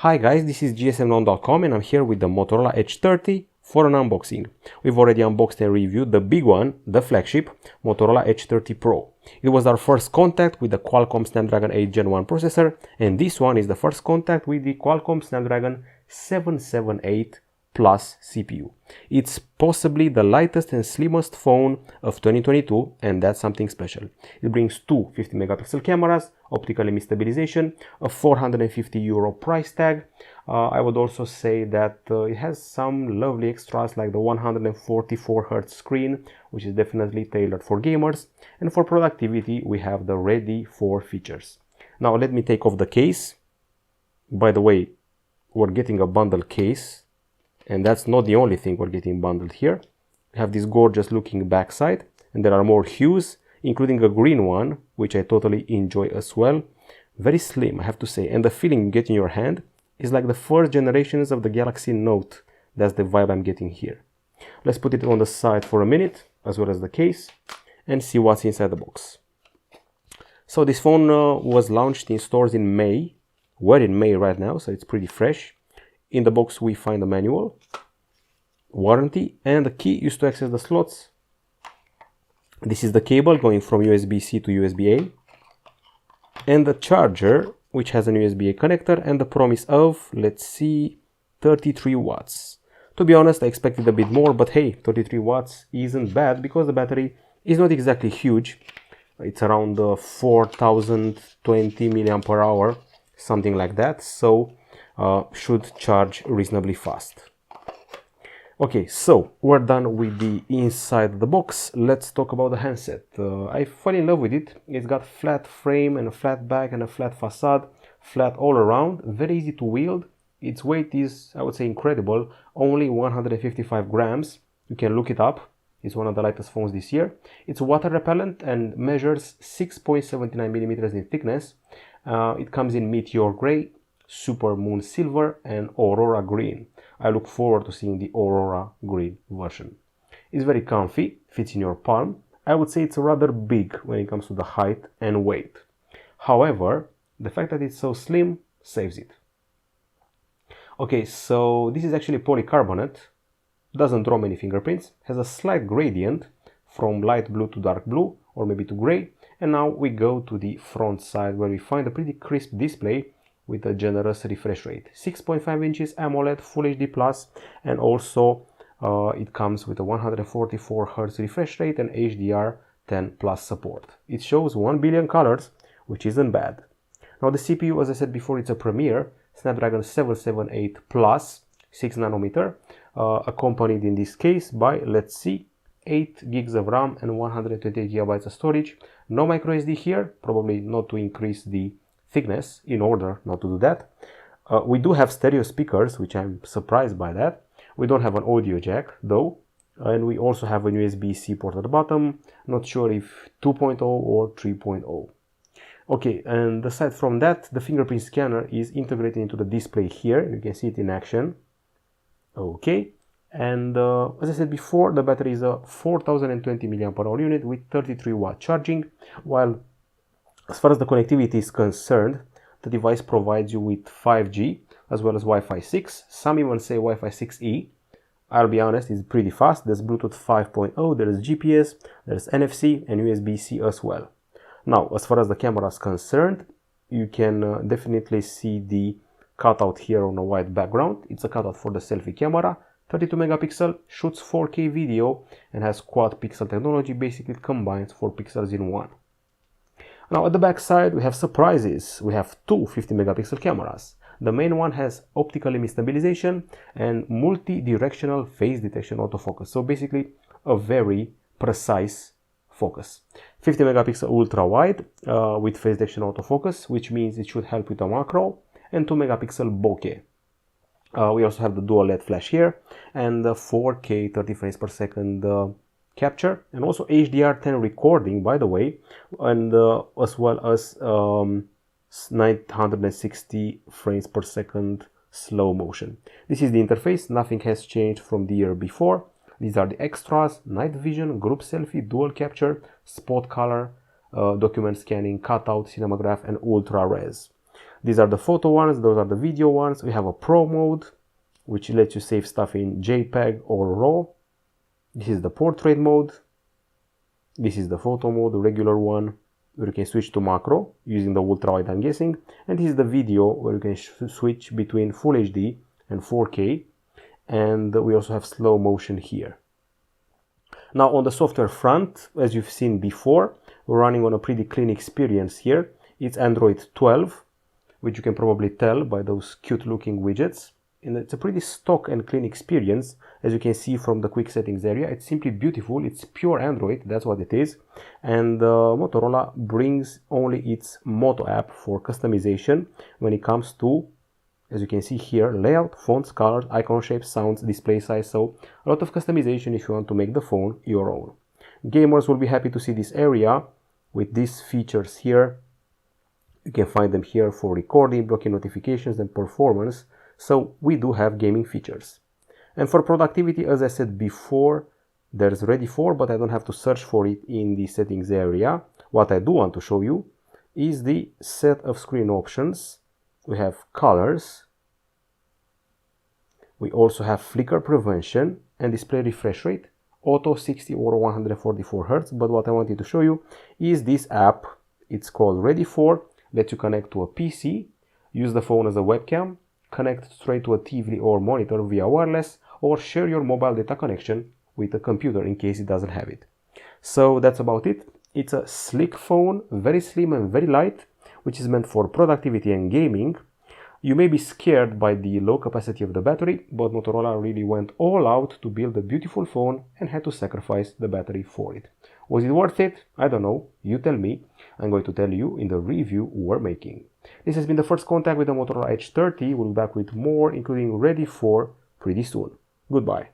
Hi guys, this is gsmnon.com and I'm here with the Motorola Edge 30 for an unboxing. We've already unboxed and reviewed the big one, the flagship, Motorola Edge 30 Pro. It was our first contact with the Qualcomm Snapdragon 8 Gen 1 processor, and this one is the first contact with the Qualcomm Snapdragon 778 Plus CPU. It's possibly the lightest and slimmest phone of 2022, and that's something special. It brings two 50 megapixel cameras, optical image stabilization, a €450 price tag. I would also say that it has some lovely extras like the 144Hz screen, which is definitely tailored for gamers, and for productivity we have the ready for features. Now let me take off the case. By the way, we're getting a bundle case, and that's not the only thing we're getting bundled here. We have this gorgeous looking backside, and there are more hues, including a green one, which I totally enjoy as well. Very slim, I have to say, and the feeling you get in your hand is like the first generations of the Galaxy Note. That's the vibe I'm getting here. Let's put it on the side for a minute, as well as the case, and see what's inside the box. So this phone was launched in stores in May. We're in May right now, so it's pretty fresh. In the box we find a manual, warranty, and the key used to access the slots. This is the cable going from USB-C to USB-A, and the charger, which has an USB-A connector, and the promise of, let's see, 33 watts. To be honest, I expected a bit more, but hey, 33 watts isn't bad because the battery is not exactly huge. It's around 4020 mAh, something like that, so should charge reasonably fast. Okay, so we're done with the inside of the box. Let's talk about the handset. I fell in love with it. It's got flat frame and a flat back and a flat facade, flat all around, very easy to wield. Its weight is, I would say, incredible, only 155 grams. You can look it up. It's one of the lightest phones this year. It's water repellent and measures 6.79 millimeters in thickness. It comes in Meteor Gray, Super Moon Silver, and Aurora Green. I look forward to seeing the Aurora Green version. It's very comfy, fits in your palm. I would say it's rather big when it comes to the height and weight. However, the fact that it's so slim saves it. Okay, so this is actually polycarbonate, doesn't draw many fingerprints, has a slight gradient from light blue to dark blue, or maybe to gray. And now we go to the front side, where we find a pretty crisp display with a generous refresh rate, 6.5 inches AMOLED Full HD+, and also it comes with a 144Hz refresh rate and HDR10+ support. It shows 1 billion colors, which isn't bad. Now the CPU, as I said before, it's a Premier Snapdragon 778 Plus 6 nanometer, accompanied in this case by, let's see, 8 gigs of RAM and 128 gigabytes of storage. No microSD here, probably not to increase the thickness, in order not to do that. We do have stereo speakers, which I'm surprised by that. We don't have an audio jack though, and we also have a USB-C port at the bottom. Not sure if 2.0 or 3.0. Okay, and aside from that, the fingerprint scanner is integrated into the display here. You can see it in action. Okay, and as I said before, the battery is a 4020 mAh unit with 33 watt charging, while as far as the connectivity is concerned, the device provides you with 5G as well as Wi-Fi 6. Some even say Wi-Fi 6E. I'll be honest, it's pretty fast. There's Bluetooth 5.0, there's GPS, there's NFC, and USB-C as well. Now, as far as the camera is concerned, you can definitely see the cutout here on a white background. It's a cutout for the selfie camera. 32 megapixel, shoots 4K video, and has quad pixel technology. Basically, it combines 4 pixels in one. Now at the back side we have surprises. We have two 50 megapixel cameras. The main one has optical image stabilization and multi-directional phase detection autofocus. So basically a very precise focus. 50 megapixel ultra wide with phase detection autofocus, which means it should help with a macro, and 2 megapixel bokeh. We also have the dual LED flash here and the 4K 30 frames per second capture, and also HDR10 recording, by the way, and as well as 960 frames per second slow motion. This is the interface. Nothing has changed from the year before. These are the extras: night vision, group selfie, dual capture, spot color, document scanning, cutout, cinemagraph, and ultra res. These are the photo ones, those are the video ones. We have a Pro mode, which lets you save stuff in JPEG or RAW. This is the portrait mode. This is the photo mode, the regular one, where you can switch to macro using the ultra wide, I'm guessing. And this is the video, where you can switch between Full HD and 4K. And we also have slow motion here. Now on the software front, as you've seen before, we're running on a pretty clean experience here. It's Android 12, which you can probably tell by those cute looking widgets. And it's a pretty stock and clean experience, as you can see from the quick settings area. It's simply beautiful. It's pure Android, that's what it is. And Motorola brings only its Moto app for customization when it comes to, as you can see here, layout, fonts, colors, icon shapes, sounds, display size. So a lot of customization if you want to make the phone your own. Gamers will be happy to see this area with these features here. You can find them here for recording, blocking notifications, and performance. So we do have gaming features. And for productivity, as I said before, there's Ready For, but I don't have to search for it in the settings area. What I do want to show you is the set of screen options. We have colors. We also have flicker prevention and display refresh rate, auto 60 or 144 Hz. But what I wanted to show you is this app. It's called Ready For. Lets you connect to a PC, use the phone as a webcam, connect straight to a TV or monitor via wireless, or share your mobile data connection with a computer in case it doesn't have it. So that's about it. It's a sleek phone, very slim and very light, which is meant for productivity and gaming. You may be scared by the low capacity of the battery, but Motorola really went all out to build a beautiful phone and had to sacrifice the battery for it. Was it worth it? I don't know. You tell me. I'm going to tell you in the review we're making. This has been the first contact with the Motorola Edge 30. We'll be back with more, including Ready For, pretty soon. Goodbye.